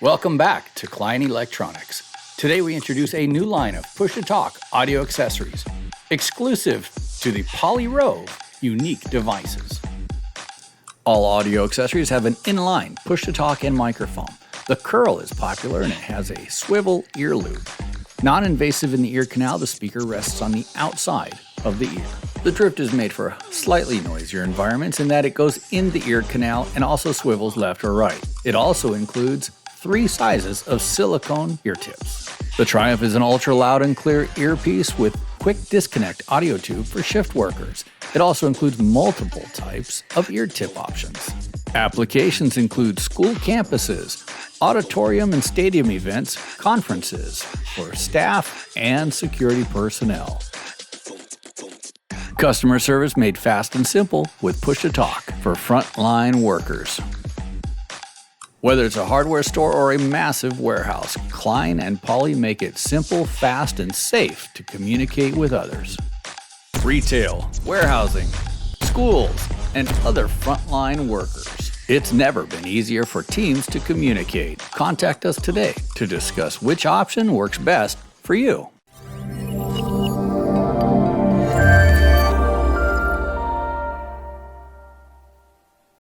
Welcome back to Klein Electronics. Today we introduce a new line of push-to-talk audio accessories, exclusive to the Rove unique devices. All audio accessories have an inline push-to-talk and microphone. The curl is popular and it has a swivel ear loop. Non-invasive in the ear canal, the speaker rests on the outside of the ear. The drift is made for slightly noisier environments in that it goes in the ear canal and also swivels left or right. It also includes 3 sizes of silicone ear tips. The Triumph is an ultra loud and clear earpiece with quick disconnect audio tube for shift workers. It also includes multiple types of ear tip options. Applications include school campuses, auditorium and stadium events, conferences for staff and security personnel. Customer service made fast and simple with push-to-talk for frontline workers. Whether it's a hardware store or a massive warehouse, Klein and Poly make it simple, fast, and safe to communicate with others. Retail, warehousing, schools, and other frontline workers. It's never been easier for teams to communicate. Contact us today to discuss which option works best for you.